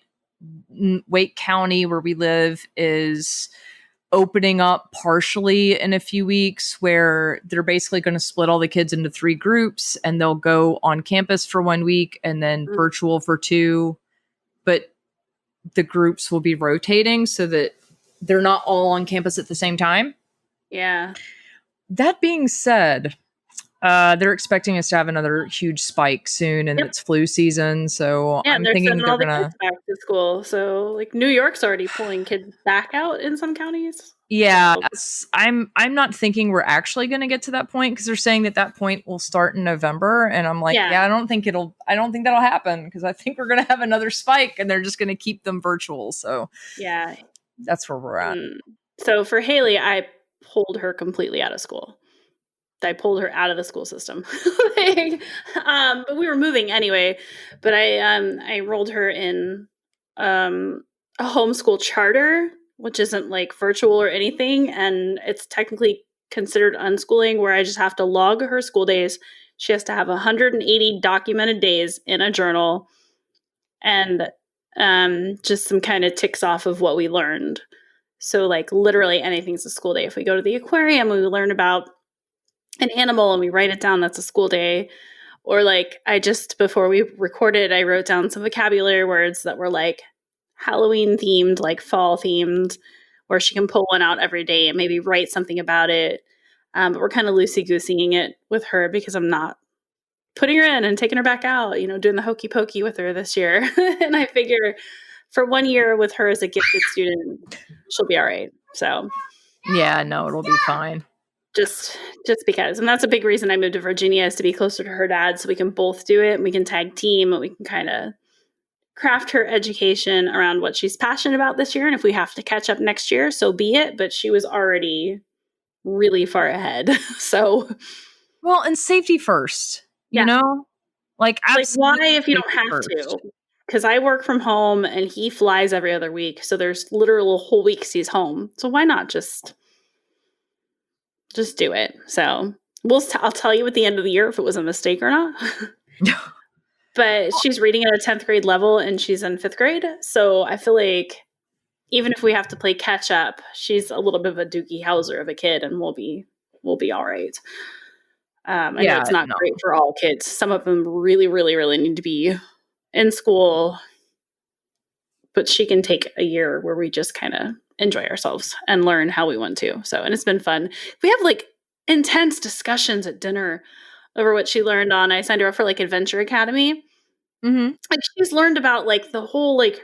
Wake County, where we live, is opening up partially in a few weeks, where they're basically going to split all the kids into 3 groups, and they'll go on campus for 1 week and then Mm, virtual for 2. But the groups will be rotating so that they're not all on campus at the same time. yeah. That being said, they're expecting us to have another huge spike soon, and Yep. it's flu season. So Yeah, and I'm they're thinking sending they're all the kids gonna, back to school. So, like, New York's already pulling kids back out in some counties. yeah. So, I'm not thinking we're actually gonna get to that point because they're saying that point will start in November, and I'm like, yeah, yeah, I don't think that'll happen because I think we're gonna have another spike, and they're just gonna keep them virtual. So yeah. that's where we're at. So for Haley, I pulled her completely out of school. I pulled her out of the school system. Like, but we were moving anyway. But I rolled her in a homeschool charter, which isn't like virtual or anything, and it's technically considered unschooling, where I just have to log her school days. She has to have 180 documented days in a journal, and just some kind of ticks off of what we learned. So like literally anything's a school day. If we go to the aquarium, we learn about an animal and we write it down, that's a school day. Or like I just before we recorded, I wrote down some vocabulary words that were like Halloween themed, like fall themed, where she can pull one out every day and maybe write something about it. But we're kind of loosey goosying it with her because I'm not putting her in and taking her back out, doing the hokey pokey with her this year. And I figure for 1 year with her as a gifted student, she'll be all right. So Yeah, no, it'll be fine. just just because, and that's a big reason I moved to Virginia, is to be closer to her dad so we can both do it and we can tag team and we can kind of craft her education around what she's passionate about this year. And if we have to catch up next year, so be it. But she was already really far ahead. So Well, and safety first, yeah, like like why absolutely if you don't safety have first. to? Because I work from home and he flies every other week, so there's literal whole weeks he's home. So why not just do it? So I'll tell you at the end of the year if it was a mistake or not. But she's reading at a 10th grade level and she's in 5th grade. So I feel like even if we have to play catch up, she's a little bit of a Doogie Howser of a kid and we'll be all right. I know Yeah, it's not no. great for all kids. Some of them really, really, really need to be in school but she can take a year where we just kind of enjoy ourselves and learn how we want to. So, and it's been fun. We have like intense discussions at dinner over what she learned on. I signed her up for like Adventure Academy. Mm-hmm. Like she's learned about like the whole like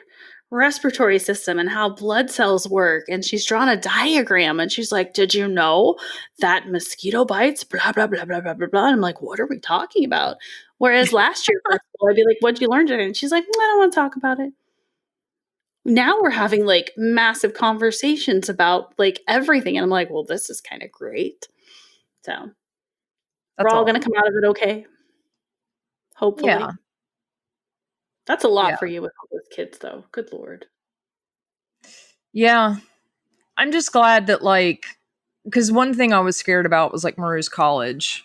respiratory system and how blood cells work, and she's drawn a diagram, and she's like, did you know that mosquito bites blah blah blah blah blah blah blah? And I'm like, what are we talking about? Whereas last year for school, I'd be like, what'd you learn today? And she's like, I don't want to talk about it. Now we're having like massive conversations about like everything, and I'm like, well, this is kind of great. So we're That's all all. going to come out of it okay, hopefully. Yeah. That's a lot Yeah. for you with all those kids, though. Good Lord. Yeah. I'm just glad that, like, because one thing I was scared about was like Maru's college,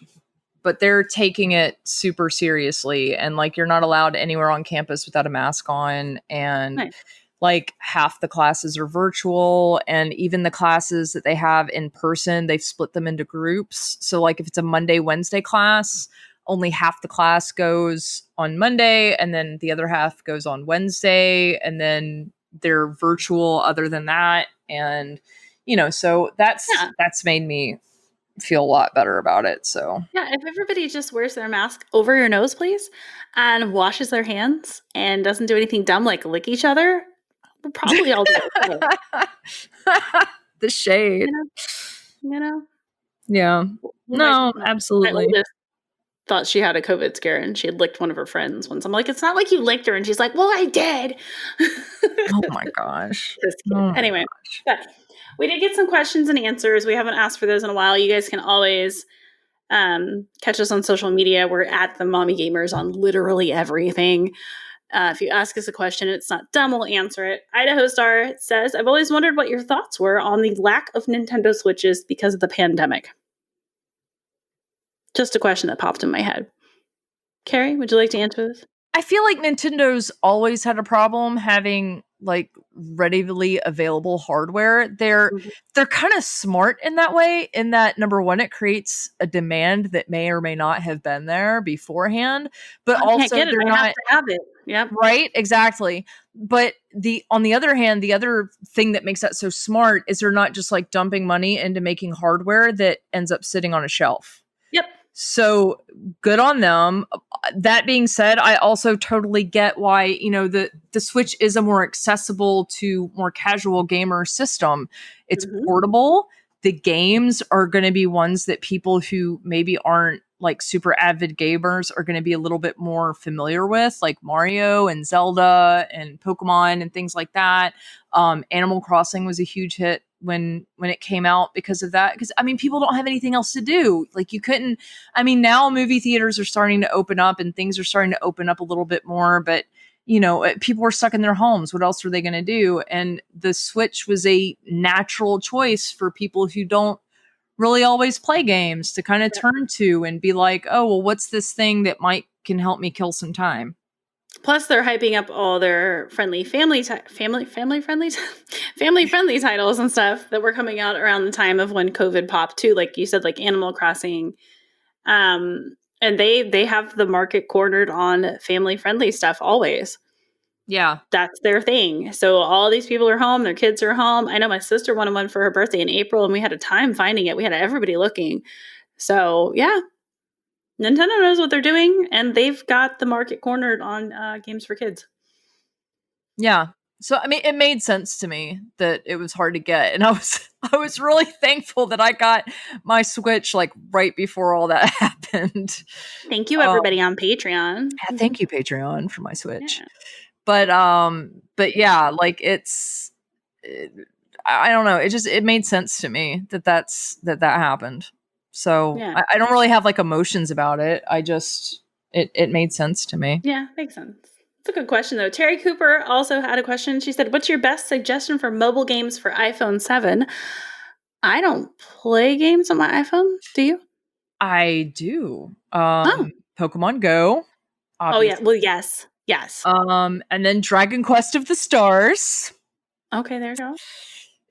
but they're taking it super seriously. And like, you're not allowed anywhere on campus without a mask on. And Nice. like, half the classes are virtual. And even the classes that they have in person, they've split them into groups. So, like, if it's a Monday, Wednesday class, only half the class goes on Monday, and then the other half goes on Wednesday. And then they're virtual other than that. And, you know, so that's made me feel a lot better about it. So Yeah, if everybody just wears their mask over your nose, please, and washes their hands and doesn't do anything dumb like lick each other, we'll probably all do it. the shade. You know? Yeah. No, My absolutely. oldest thought she had a COVID scare and she had licked one of her friends once. I'm like, it's not like you licked her. And she's like, well, I did. Oh my gosh. This kid. Oh my Anyway, gosh. but we did get some questions and answers. We haven't asked for those in a while. You guys can always catch us on social media. We're at the Mommy Gamers on literally everything. If you ask us a question, it's not dumb, we'll answer it. Idaho Star says, I've always wondered what your thoughts were on the lack of Nintendo Switches because of the pandemic. Just a question that popped in my head. Carrie, would you like to answer this? I feel like Nintendo's always had a problem having like readily available hardware. They're kind of smart in that way, in that number one, it creates a demand that may or may not have been there beforehand, but I can't also get it. they're I not have to have it. Yep. right, exactly. But on the other hand, the other thing that makes that so smart is they're not just like dumping money into making hardware that ends up sitting on a shelf. Yep. So good on them. That being said, I also totally get why, you know, the Switch is a more accessible to more casual gamer system. It's portable. The games are going to be ones that people who maybe aren't like super avid gamers are going to be a little bit more familiar with, like Mario and Zelda and Pokemon and things like that. Animal Crossing was a huge hit when it came out because of that. Because I mean, people don't have anything else to do. Like you couldn't. I mean, now movie theaters are starting to open up and things are starting to open up a little bit more, but you know, people were stuck in their homes. What else were they going to do? And the Switch was a natural choice for people who don't really always play games to kind of turn to and be like, oh, well, what's this thing that can help me kill some time? Plus, they're hyping up all their family friendly titles and stuff that were coming out around the time of when COVID popped too. Like you said, like Animal Crossing, and they have the market cornered on family friendly stuff always. Yeah, that's their thing. So all these people are home, their kids are home. I know my sister wanted one for her birthday in April, and we had a time finding it. We had everybody looking. So yeah, Nintendo knows what they're doing, and they've got the market cornered on games for kids. Yeah. So I mean, it made sense to me that it was hard to get, and I was really thankful that I got my Switch like right before all that happened. Thank you, everybody on Patreon. Thank you, Patreon, for my Switch. Yeah. But yeah, like I don't know. It made sense to me that happened. So yeah. I don't really have like emotions about it. It made sense to me. Yeah, makes sense. It's a good question though. Terry Cooper also had a question. She said, what's your best suggestion for mobile games for iPhone 7? I don't play games on my iPhone. Do you? I do. Pokemon Go. Obviously. Oh yeah. Well, yes. Yes. And then Dragon Quest of the Stars. Okay, there you go.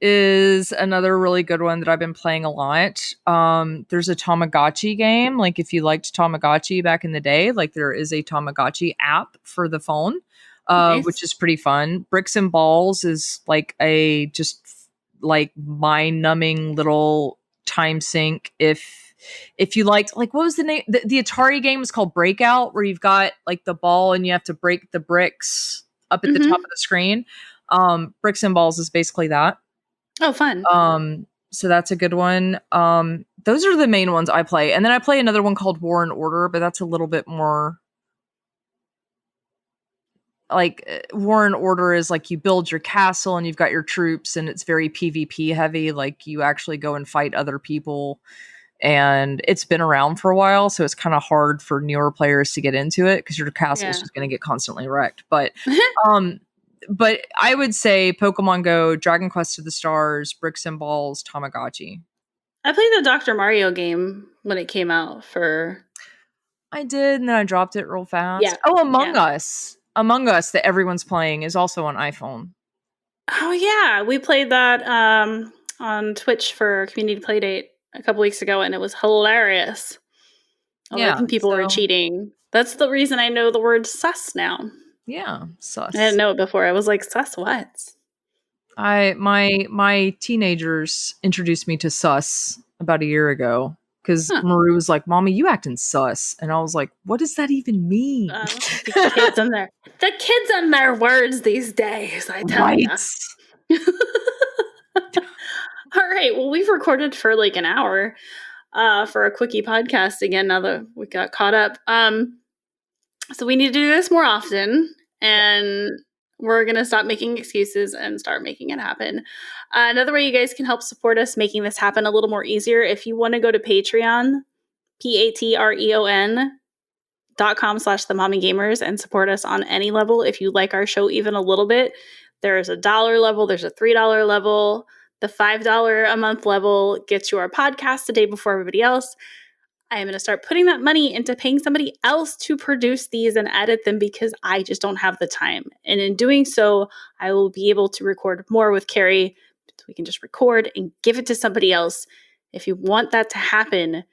Is another really good one that I've been playing a lot. There's a Tamagotchi game. Like if you liked Tamagotchi back in the day, like there is a Tamagotchi app for the phone. which Nice. is pretty fun. Bricks and Balls is like a just like mind numbing little time sink. If you liked, like, what was the name? The Atari game was called Breakout, where you've got like the ball and you have to break the bricks up at the top Mm-hmm. of the screen. Bricks and Balls is basically that. Oh, fun. So that's a good one. Those are the main ones I play. And then I play another one called War and Order, but that's a little bit more like War and Order is like you build your castle and you've got your troops and it's very PvP heavy. Like you actually go and fight other people. And it's been around for a while, so it's kind of hard for newer players to get into it because your castle is Yeah. just going to get constantly wrecked. Um, but I would say Pokemon Go, Dragon Quest of the Stars, Bricks and Balls, Tamagotchi. I played the Dr. Mario game when it came out for. I did, and then I dropped it real Yeah. fast. Oh, Among Yeah. Us. Among Us that everyone's playing is also on iPhone. Oh, yeah. We played that on Twitch for Community Playdate a couple weeks ago, and it was hilarious. Although I Yeah. think people were So cheating. That's the reason I know the word sus now. yeah, I didn't sus. know it before. I was like, sus what? My teenagers introduced me to sus about a year ago because Huh. Marie was like, "Mommy, you acting sus," and I was like, "What does that even mean?" The kids and their words these days, I tell Right. ya. All right. Well, we've recorded for like an hour for a quickie podcast again now that we got caught up. So we need to do this more often, and we're going to stop making excuses and start making it happen. Another way you guys can help support us making this happen a little more easier, if you want to go to Patreon, patreon.com/the mommy gamers and support us on any level. If you like our show even a little bit, there's $1 level, there's a $3 level. The $5 a month level gets you our podcast the day before everybody else. I am going to start putting that money into paying somebody else to produce these and edit them because I just don't have the time. And in doing so, I will be able to record more with Carrie. So we can just record and give it to somebody else. If you want that to happen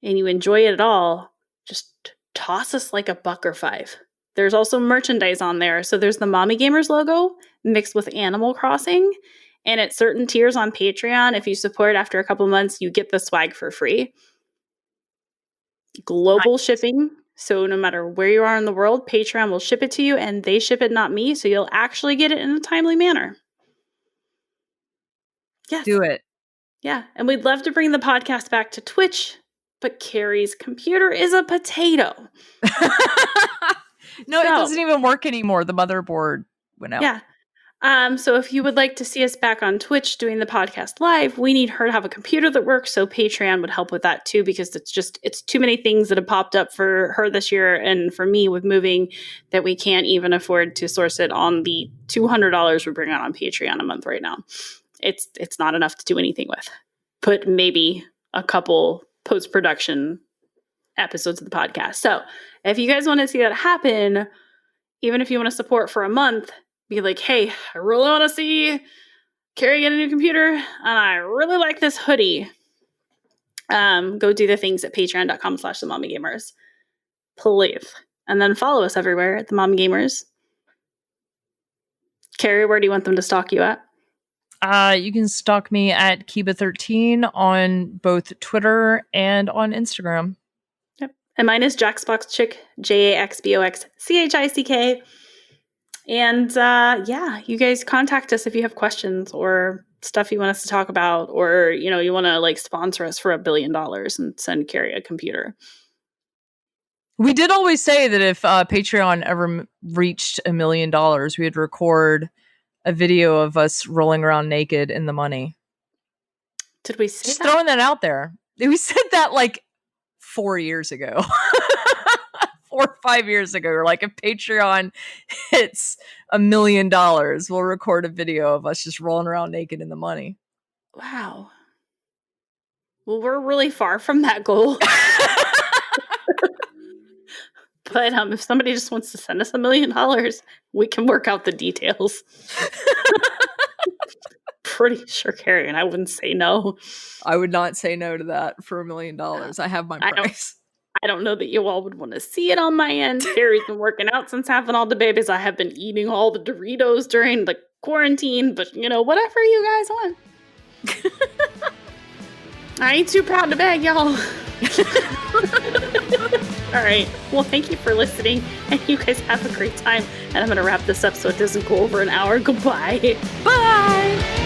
and you enjoy it at all, just toss us like $1 or $5. There's also merchandise on there. So there's the Mommy Gamers logo mixed with Animal Crossing. And at certain tiers on Patreon, if you support after a couple months, you get the swag for free. Global shipping. So no matter where you are in the world, Patreon will ship it to you and they ship it, not me. So you'll actually get it in a timely manner. Yes. Do it. Yeah. And we'd love to bring the podcast back to Twitch, but Carrie's computer is a potato. No, it doesn't even work anymore. The motherboard went out. Yeah. So if you would like to see us back on Twitch doing the podcast live, we need her to have a computer that works. So Patreon would help with that too, because it's too many things that have popped up for her this year and for me with moving that we can't even afford to source it on the $200 we bring on Patreon a month right now. It's not enough to do anything with. Put maybe a couple post-production episodes of the podcast. So if you guys want to see that happen, even if you want to support for a month, be like, hey, I really want to see Carrie get a new computer, and I really like this hoodie. Go do the things at patreon.com/the mommy gamers. Please. And then follow us everywhere at the Mommy Gamers. Carrie, where do you want them to stalk you at? You can stalk me at Kiba13 on both Twitter and on Instagram. Yep. And mine is Jaxboxchick, JAXBOXCHICK. And yeah, you guys contact us if you have questions or stuff you want us to talk about, or you want to like sponsor us for $1 billion and send Carrie a computer. We did always say that if Patreon ever reached $1 million, we'd record a video of us rolling around naked in the money. Did we say Just that? throwing that out there. We said that like 4 years ago. 4 or 5 years ago. We're like, if Patreon hits $1 million, we'll record a video of us just rolling around naked in the money. Wow. Well, we're really far from that goal. But if somebody just wants to send us $1 million, we can work out the details. Pretty sure, Carrie, and I wouldn't say no. I would not say no to that for $1 million. I have my price. I don't know that you all would want to see it on my end. Carrie's been working out since having all the babies. I have been eating all the Doritos during the quarantine, but whatever you guys want. I ain't too proud to beg, y'all. All right. Well, thank you for listening, and you guys have a great time. And I'm going to wrap this up so it doesn't go over an hour. Goodbye. Bye.